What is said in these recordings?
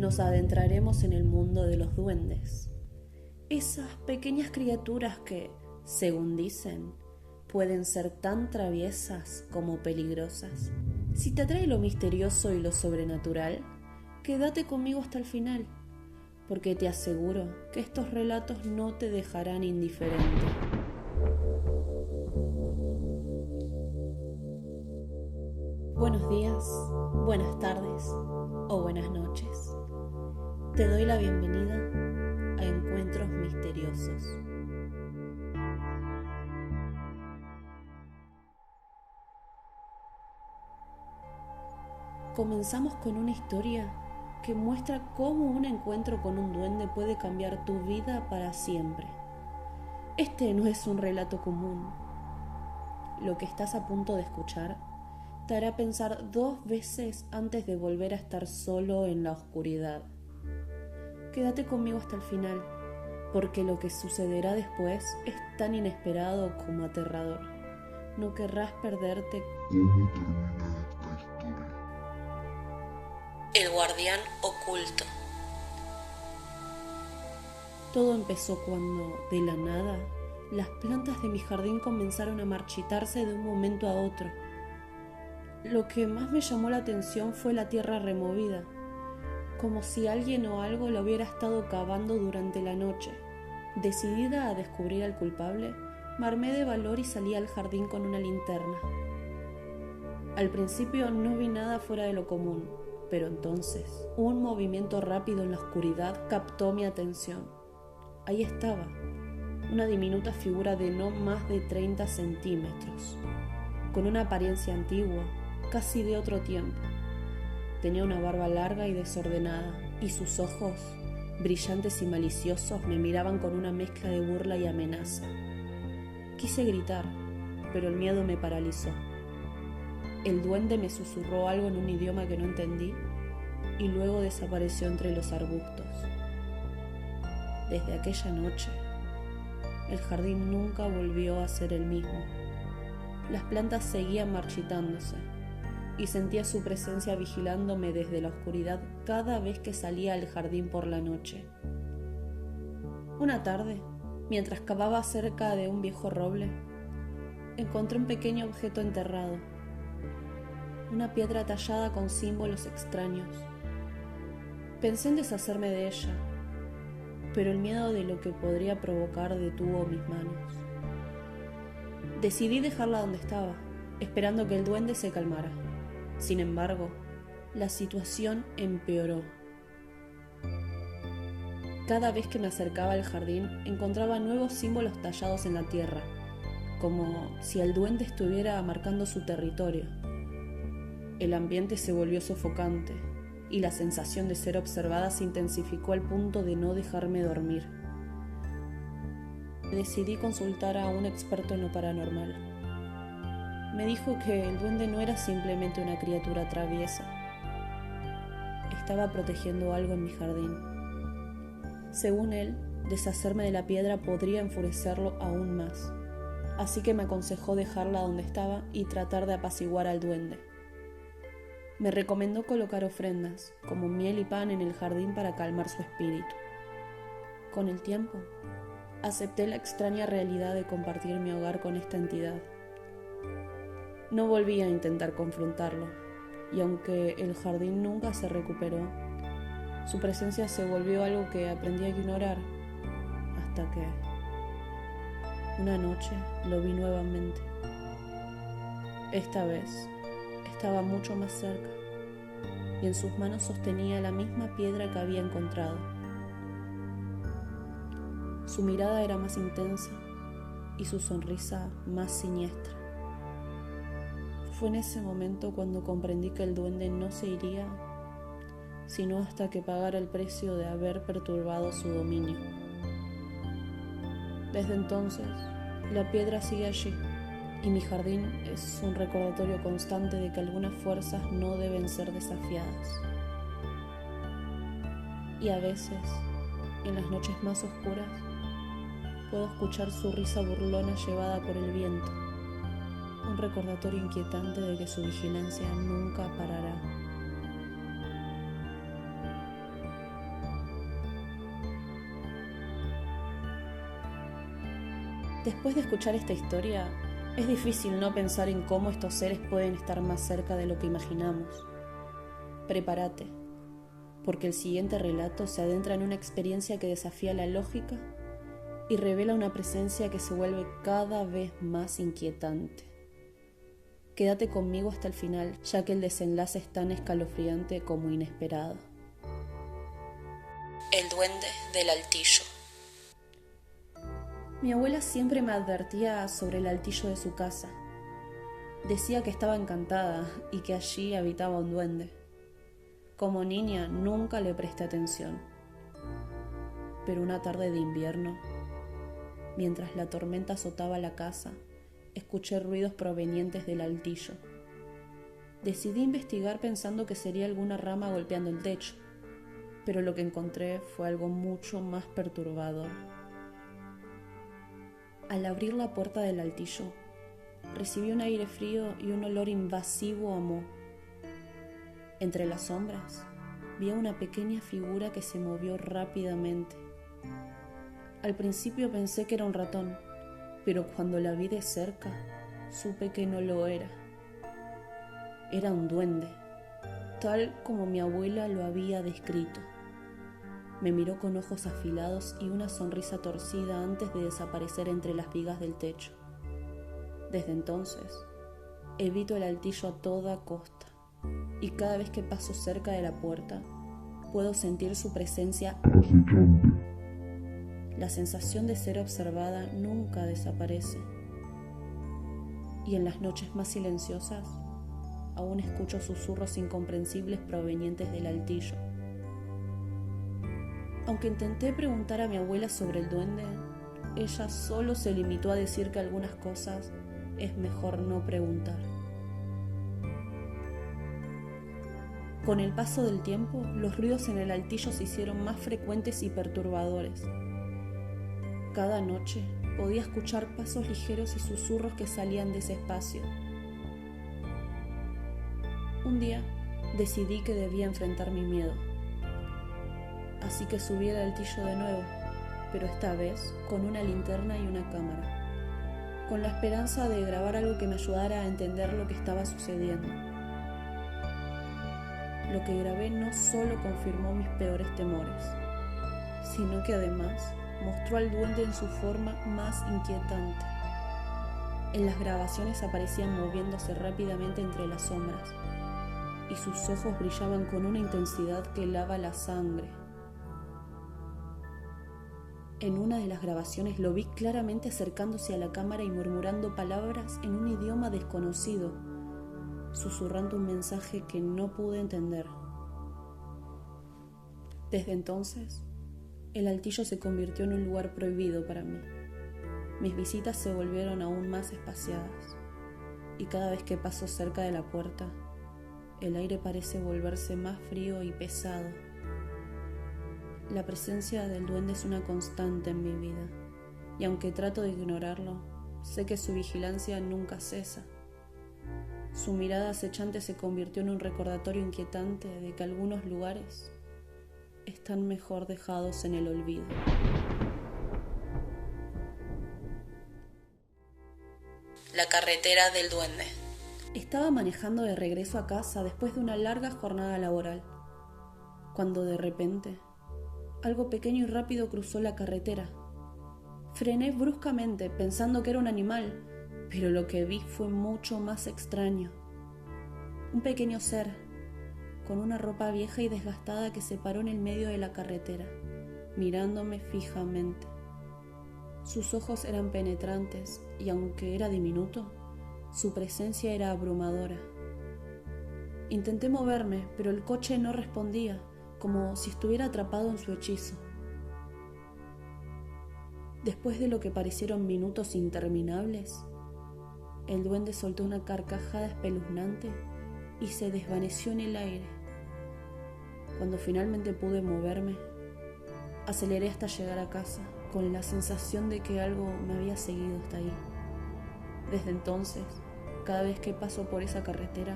nos adentraremos en el mundo de los duendes. Esas pequeñas criaturas que, según dicen, pueden ser tan traviesas como peligrosas. Si te atrae lo misterioso y lo sobrenatural, quédate conmigo hasta el final, porque te aseguro que estos relatos no te dejarán indiferente. Buenos días, buenas tardes o buenas noches. Te doy la bienvenida a Encuentros Misteriosos. Comenzamos con una historia que muestra cómo un encuentro con un duende puede cambiar tu vida para siempre. Este no es un relato común. Lo que estás a punto de escuchar te hará pensar 2 veces antes de volver a estar solo en la oscuridad. Quédate conmigo hasta el final, porque lo que sucederá después es tan inesperado como aterrador. No querrás perderte. ¿Cómo termina esta historia? El guardián oculto. Todo empezó cuando, de la nada, las plantas de mi jardín comenzaron a marchitarse de un momento a otro. Lo que más me llamó la atención fue la tierra removida, como si alguien o algo la hubiera estado cavando durante la noche. Decidida a descubrir al culpable, me armé de valor y salí al jardín con una linterna. Al principio no vi nada fuera de lo común, pero entonces un movimiento rápido en la oscuridad captó mi atención. Ahí estaba, una diminuta figura de no más de 30 centímetros, con una apariencia antigua, casi de otro tiempo. Tenía una barba larga y desordenada, y sus ojos, brillantes y maliciosos, me miraban con una mezcla de burla y amenaza. Quise gritar, pero el miedo me paralizó. El duende me susurró algo en un idioma que no entendí, y luego desapareció entre los arbustos. Desde aquella noche, el jardín nunca volvió a ser el mismo. Las plantas seguían marchitándose, y sentía su presencia vigilándome desde la oscuridad cada vez que salía al jardín por la noche. Una tarde, mientras cavaba cerca de un viejo roble, encontré un pequeño objeto enterrado, una piedra tallada con símbolos extraños. Pensé en deshacerme de ella, pero el miedo de lo que podría provocar detuvo mis manos. Decidí dejarla donde estaba, esperando que el duende se calmara. Sin embargo, la situación empeoró. Cada vez que me acercaba al jardín, encontraba nuevos símbolos tallados en la tierra, como si el duende estuviera marcando su territorio. El ambiente se volvió sofocante, y la sensación de ser observada se intensificó al punto de no dejarme dormir. Decidí consultar a un experto en lo paranormal. Me dijo que el duende no era simplemente una criatura traviesa. Estaba protegiendo algo en mi jardín. Según él, deshacerme de la piedra podría enfurecerlo aún más, así que me aconsejó dejarla donde estaba y tratar de apaciguar al duende. Me recomendó colocar ofrendas, como miel y pan, en el jardín para calmar su espíritu. Con el tiempo, acepté la extraña realidad de compartir mi hogar con esta entidad. No volví a intentar confrontarlo, y aunque el jardín nunca se recuperó, su presencia se volvió algo que aprendí a ignorar, hasta que una noche lo vi nuevamente. Esta vez estaba mucho más cerca, y en sus manos sostenía la misma piedra que había encontrado. Su mirada era más intensa y su sonrisa más siniestra. Fue en ese momento cuando comprendí que el duende no se iría, sino hasta que pagara el precio de haber perturbado su dominio. Desde entonces, la piedra sigue allí, y mi jardín es un recordatorio constante de que algunas fuerzas no deben ser desafiadas. Y a veces, en las noches más oscuras, puedo escuchar su risa burlona llevada por el viento, un recordatorio inquietante de que su vigilancia nunca parará. Después de escuchar esta historia, es difícil no pensar en cómo estos seres pueden estar más cerca de lo que imaginamos. Prepárate, porque el siguiente relato se adentra en una experiencia que desafía la lógica y revela una presencia que se vuelve cada vez más inquietante. Quédate conmigo hasta el final, ya que el desenlace es tan escalofriante como inesperado. El duende del altillo. Mi abuela siempre me advertía sobre el altillo de su casa. Decía que estaba encantada y que allí habitaba un duende. Como niña nunca le presté atención. Pero una tarde de invierno, mientras la tormenta azotaba la casa, escuché ruidos provenientes del altillo. Decidí investigar pensando que sería alguna rama golpeando el techo, pero lo que encontré fue algo mucho más perturbador. Al abrir la puerta del altillo, recibí un aire frío y un olor invasivo a moho. Entre las sombras, vi a una pequeña figura que se movió rápidamente. Al principio pensé que era un ratón, pero cuando la vi de cerca, supe que no lo era. Era un duende, tal como mi abuela lo había descrito. Me miró con ojos afilados y una sonrisa torcida antes de desaparecer entre las vigas del techo. Desde entonces, evito el altillo a toda costa, y cada vez que paso cerca de la puerta, puedo sentir su presencia acechante. La sensación de ser observada nunca desaparece. Y en las noches más silenciosas, aún escucho susurros incomprensibles provenientes del altillo. Aunque intenté preguntar a mi abuela sobre el duende, ella solo se limitó a decir que algunas cosas es mejor no preguntar. Con el paso del tiempo, los ruidos en el altillo se hicieron más frecuentes y perturbadores. Cada noche podía escuchar pasos ligeros y susurros que salían de ese espacio. Un día decidí que debía enfrentar mi miedo. Así que subí al altillo de nuevo, pero esta vez con una linterna y una cámara, con la esperanza de grabar algo que me ayudara a entender lo que estaba sucediendo. Lo que grabé no solo confirmó mis peores temores, sino que además mostró al duende en su forma más inquietante. En las grabaciones aparecían moviéndose rápidamente entre las sombras, y sus ojos brillaban con una intensidad que helaba la sangre. En una de las grabaciones lo vi claramente acercándose a la cámara y murmurando palabras en un idioma desconocido, susurrando un mensaje que no pude entender. Desde entonces, el altillo se convirtió en un lugar prohibido para mí. Mis visitas se volvieron aún más espaciadas, y cada vez que paso cerca de la puerta, el aire parece volverse más frío y pesado. La presencia del duende es una constante en mi vida, y aunque trato de ignorarlo, sé que su vigilancia nunca cesa. Su mirada acechante se convirtió en un recordatorio inquietante de que algunos lugares están mejor dejados en el olvido. La carretera del duende. Estaba manejando de regreso a casa después de una larga jornada laboral, cuando de repente algo pequeño y rápido cruzó la carretera. Frené bruscamente pensando que era un animal, pero lo que vi fue mucho más extraño. Un pequeño ser, con una ropa vieja y desgastada que se paró en el medio de la carretera, mirándome fijamente. Sus ojos eran penetrantes y aunque era diminuto, su presencia era abrumadora. Intenté moverme, pero el coche no respondía, como si estuviera atrapado en su hechizo. Después de lo que parecieron minutos interminables, el duende soltó una carcajada espeluznante y se desvaneció en el aire. Cuando finalmente pude moverme, aceleré hasta llegar a casa, con la sensación de que algo me había seguido hasta ahí. Desde entonces, cada vez que paso por esa carretera,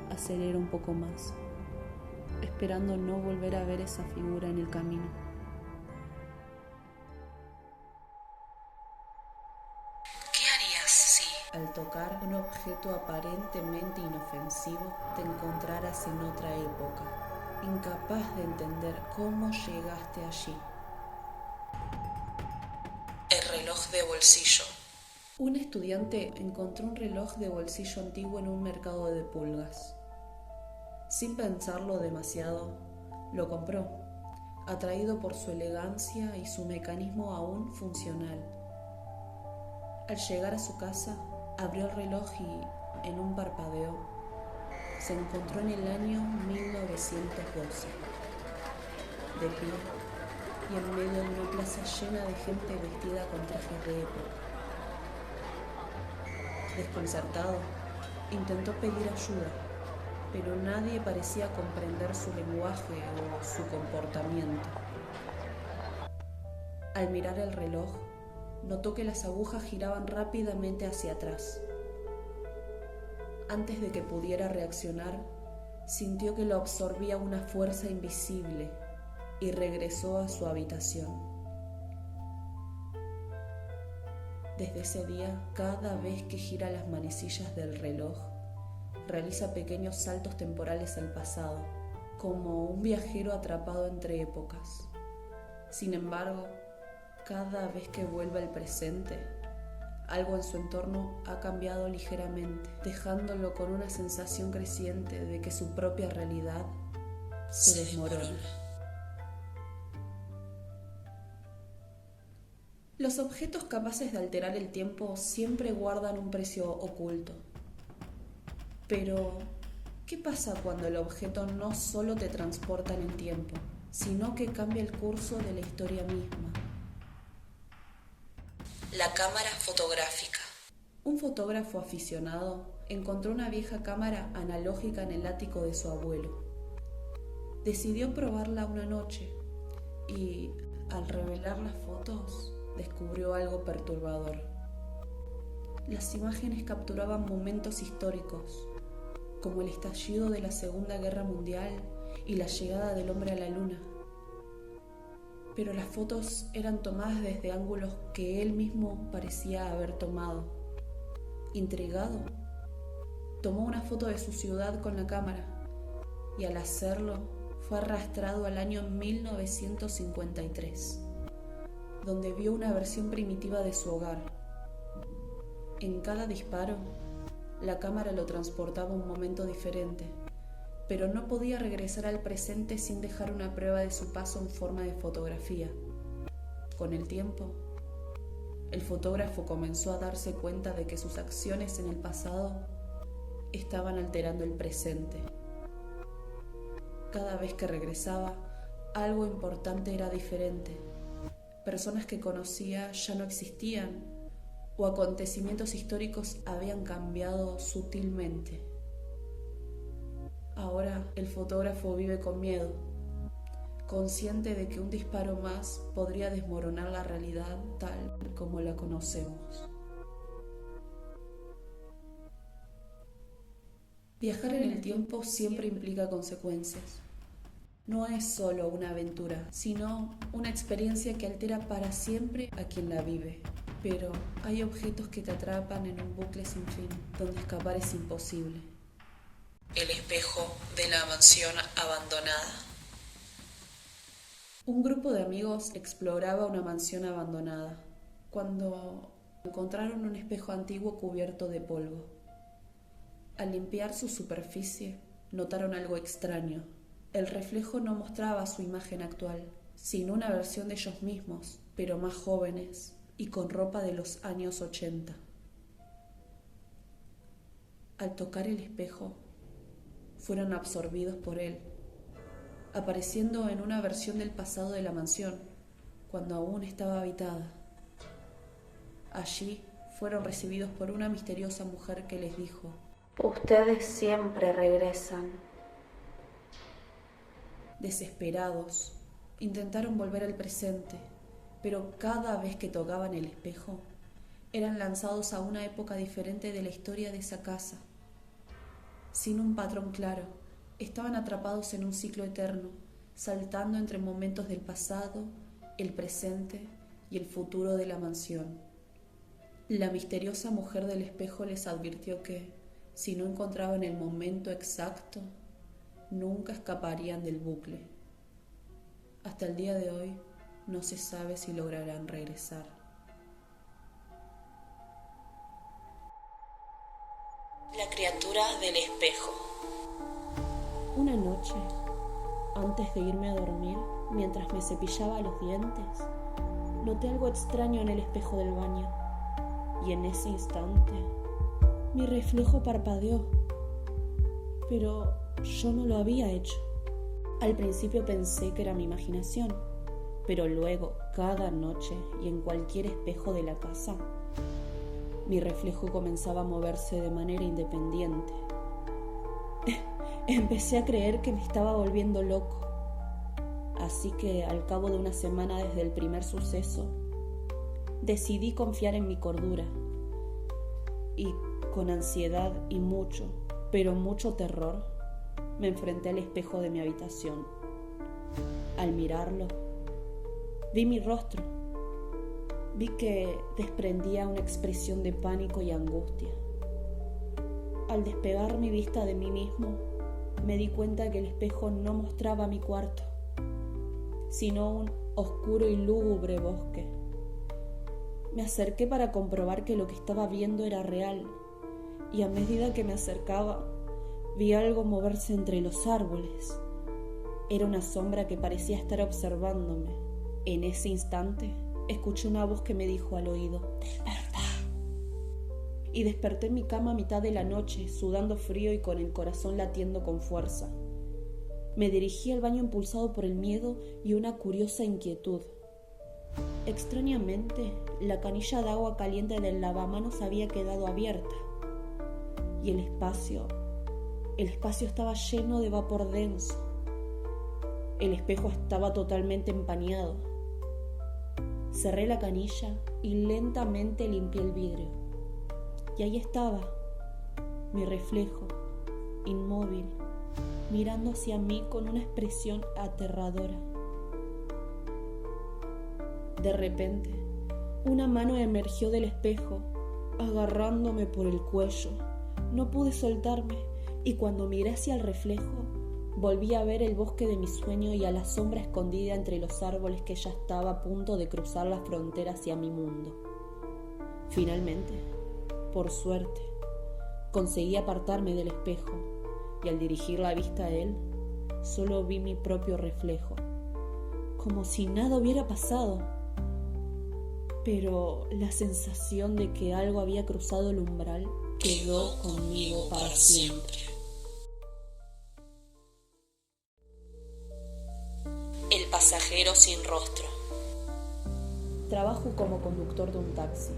acelero un poco más, esperando no volver a ver esa figura en el camino. al tocar un objeto aparentemente inofensivo, te encontraras en otra época, incapaz de entender cómo llegaste allí. El reloj de bolsillo. Un estudiante encontró un reloj de bolsillo antiguo en un mercado de pulgas. Sin pensarlo demasiado, lo compró, atraído por su elegancia y su mecanismo aún funcional. Al llegar a su casa, abrió el reloj y, en un parpadeo, se encontró en el año 1912, de pie y en medio de una plaza llena de gente vestida con trajes de época. Desconcertado, intentó pedir ayuda, pero nadie parecía comprender su lenguaje o su comportamiento. Al mirar el reloj, notó que las agujas giraban rápidamente hacia atrás. Antes de que pudiera reaccionar, sintió que lo absorbía una fuerza invisible y regresó a su habitación. Desde ese día, cada vez que gira las manecillas del reloj, realiza pequeños saltos temporales al pasado, como un viajero atrapado entre épocas. Sin embargo, cada vez que vuelve al presente, algo en su entorno ha cambiado ligeramente, dejándolo con una sensación creciente de que su propia realidad se desmorona. Los objetos capaces de alterar el tiempo siempre guardan un precio oculto. Pero, ¿qué pasa cuando el objeto no solo te transporta en el tiempo, sino que cambia el curso de la historia misma? La cámara fotográfica. Un fotógrafo aficionado encontró una vieja cámara analógica en el ático de su abuelo. Decidió probarla una noche y, al revelar las fotos, descubrió algo perturbador. Las imágenes capturaban momentos históricos, como el estallido de la Segunda Guerra Mundial y la llegada del hombre a la luna. Pero las fotos eran tomadas desde ángulos que él mismo parecía haber tomado. Intrigado, tomó una foto de su ciudad con la cámara y al hacerlo fue arrastrado al año 1953, donde vio una versión primitiva de su hogar. En cada disparo, la cámara lo transportaba a un momento diferente, pero no podía regresar al presente sin dejar una prueba de su paso en forma de fotografía. Con el tiempo, el fotógrafo comenzó a darse cuenta de que sus acciones en el pasado estaban alterando el presente. Cada vez que regresaba, algo importante era diferente. Personas que conocía ya no existían o acontecimientos históricos habían cambiado sutilmente. Ahora el fotógrafo vive con miedo, consciente de que un disparo más podría desmoronar la realidad tal como la conocemos. Viajar en el tiempo siempre implica consecuencias. No es solo una aventura, sino una experiencia que altera para siempre a quien la vive. Pero hay objetos que te atrapan en un bucle sin fin, donde escapar es imposible. El espejo de la mansión abandonada. Un grupo de amigos exploraba una mansión abandonada cuando encontraron un espejo antiguo cubierto de polvo. Al limpiar su superficie, notaron algo extraño. El reflejo no mostraba su imagen actual, sino una versión de ellos mismos, pero más jóvenes y con ropa de los años 80. Al tocar el espejo, fueron absorbidos por él, apareciendo en una versión del pasado de la mansión, cuando aún estaba habitada. Allí fueron recibidos por una misteriosa mujer que les dijo: Ustedes siempre regresan. Desesperados, intentaron volver al presente, pero cada vez que tocaban el espejo, eran lanzados a una época diferente de la historia de esa casa. Sin un patrón claro, estaban atrapados en un ciclo eterno, saltando entre momentos del pasado, el presente y el futuro de la mansión. La misteriosa mujer del espejo les advirtió que, si no encontraban el momento exacto, nunca escaparían del bucle. Hasta el día de hoy no se sabe si lograrán regresar. La criatura del espejo. Una noche, antes de irme a dormir, mientras me cepillaba los dientes, noté algo extraño en el espejo del baño, y en ese instante mi reflejo parpadeó, pero yo no lo había hecho. Al principio pensé que era mi imaginación, pero luego, cada noche y en cualquier espejo de la casa, mi reflejo comenzaba a moverse de manera independiente. Empecé a creer que me estaba volviendo loco. Así que, al cabo de una semana desde el primer suceso, decidí confiar en mi cordura. Y con ansiedad y mucho, pero mucho terror, me enfrenté al espejo de mi habitación. Al mirarlo, vi mi rostro. Vi que desprendía una expresión de pánico y angustia. Al despegar mi vista de mí mismo, me di cuenta que el espejo no mostraba mi cuarto, sino un oscuro y lúgubre bosque. Me acerqué para comprobar que lo que estaba viendo era real, y a medida que me acercaba, vi algo moverse entre los árboles. Era una sombra que parecía estar observándome. En ese instante, escuché una voz que me dijo al oído: «¡Desperta!». Y desperté en mi cama a mitad de la noche, sudando frío y con el corazón latiendo con fuerza. Me dirigí al baño impulsado por el miedo y una curiosa inquietud. Extrañamente, la canilla de agua caliente del lavamanos había quedado abierta, y el espacio estaba lleno de vapor denso. El espejo estaba totalmente empañado. Cerré la canilla y lentamente limpié el vidrio. Y ahí estaba, mi reflejo, inmóvil, mirando hacia mí con una expresión aterradora. De repente, una mano emergió del espejo, agarrándome por el cuello. No pude soltarme, y cuando miré hacia el reflejo, volví a ver el bosque de mi sueño y a la sombra escondida entre los árboles que ya estaba a punto de cruzar la frontera hacia mi mundo. Finalmente, por suerte, conseguí apartarme del espejo, y al dirigir la vista a él, solo vi mi propio reflejo, como si nada hubiera pasado. Pero la sensación de que algo había cruzado el umbral quedó conmigo para siempre. El pasajero sin rostro. Trabajo como conductor de un taxi,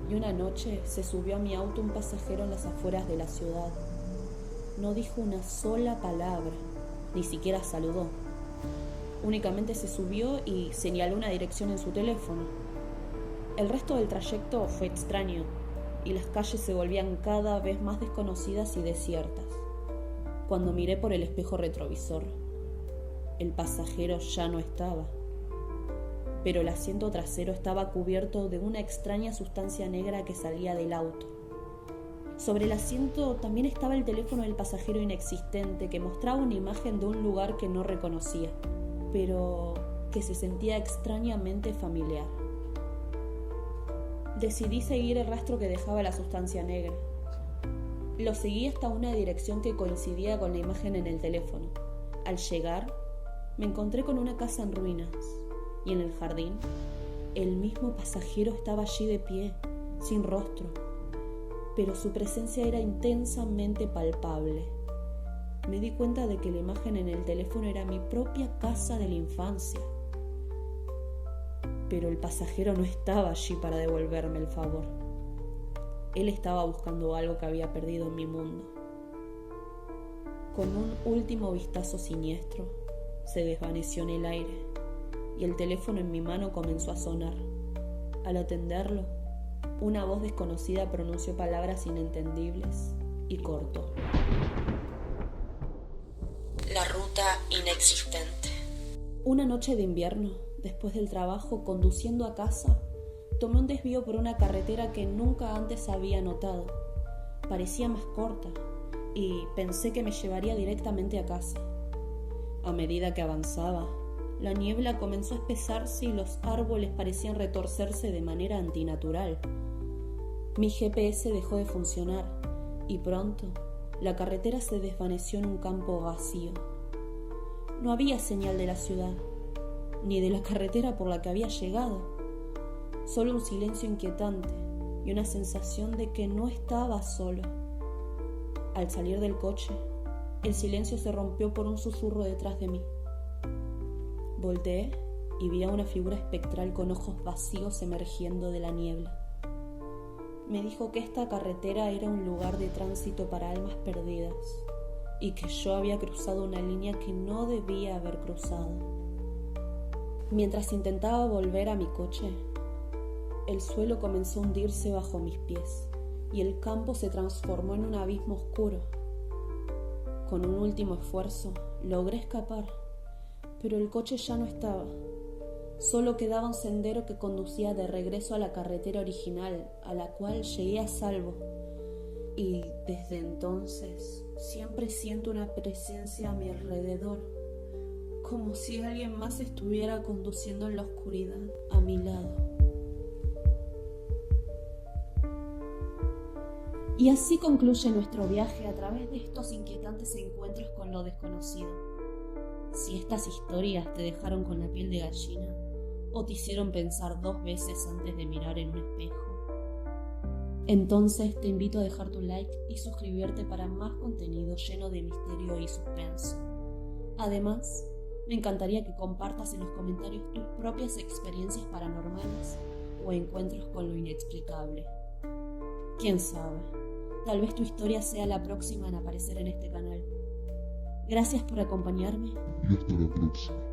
y una noche se subió a mi auto un pasajero en las afueras de la ciudad. No dijo una sola palabra, ni siquiera saludó. Únicamente se subió y señaló una dirección en su teléfono. El resto del trayecto fue extraño, y las calles se volvían cada vez más desconocidas y desiertas. Cuando miré por el espejo retrovisor, el pasajero ya no estaba, pero el asiento trasero estaba cubierto de una extraña sustancia negra que salía del auto. Sobre el asiento también estaba el teléfono del pasajero inexistente, que mostraba una imagen de un lugar que no reconocía, pero que se sentía extrañamente familiar. Decidí seguir el rastro que dejaba la sustancia negra. Lo seguí hasta una dirección que coincidía con la imagen en el teléfono. Al llegar, me encontré con una casa en ruinas, y en el jardín, el mismo pasajero estaba allí de pie, sin rostro, pero su presencia era intensamente palpable. Me di cuenta de que la imagen en el teléfono era mi propia casa de la infancia. Pero el pasajero no estaba allí para devolverme el favor. Él estaba buscando algo que había perdido en mi mundo. Con un último vistazo siniestro, se desvaneció en el aire y el teléfono en mi mano comenzó a sonar. Al atenderlo, una voz desconocida pronunció palabras inentendibles y cortó. La ruta inexistente. Una noche de invierno, después del trabajo, conduciendo a casa, tomé un desvío por una carretera que nunca antes había notado. Parecía más corta y pensé que me llevaría directamente a casa. A medida que avanzaba, la niebla comenzó a espesarse y los árboles parecían retorcerse de manera antinatural. Mi GPS dejó de funcionar y pronto la carretera se desvaneció en un campo vacío. No había señal de la ciudad, ni de la carretera por la que había llegado. Solo un silencio inquietante y una sensación de que no estaba solo. Al salir del coche, el silencio se rompió por un susurro detrás de mí. Volteé y vi a una figura espectral con ojos vacíos emergiendo de la niebla. Me dijo que esta carretera era un lugar de tránsito para almas perdidas y que yo había cruzado una línea que no debía haber cruzado. Mientras intentaba volver a mi coche, el suelo comenzó a hundirse bajo mis pies y el campo se transformó en un abismo oscuro. Con un último esfuerzo, logré escapar, pero el coche ya no estaba. Solo quedaba un sendero que conducía de regreso a la carretera original, a la cual llegué a salvo. Y desde entonces siempre siento una presencia a mi alrededor, como si alguien más estuviera conduciendo en la oscuridad a mi lado. Y así concluye nuestro viaje a través de estos inquietantes encuentros con lo desconocido. Si estas historias te dejaron con la piel de gallina o te hicieron pensar 2 veces antes de mirar en un espejo, entonces te invito a dejar tu like y suscribirte para más contenido lleno de misterio y suspenso. Además, me encantaría que compartas en los comentarios tus propias experiencias paranormales o encuentros con lo inexplicable. ¿Quién sabe? Tal vez tu historia sea la próxima en aparecer en este canal. Gracias por acompañarme. Y hasta la próxima.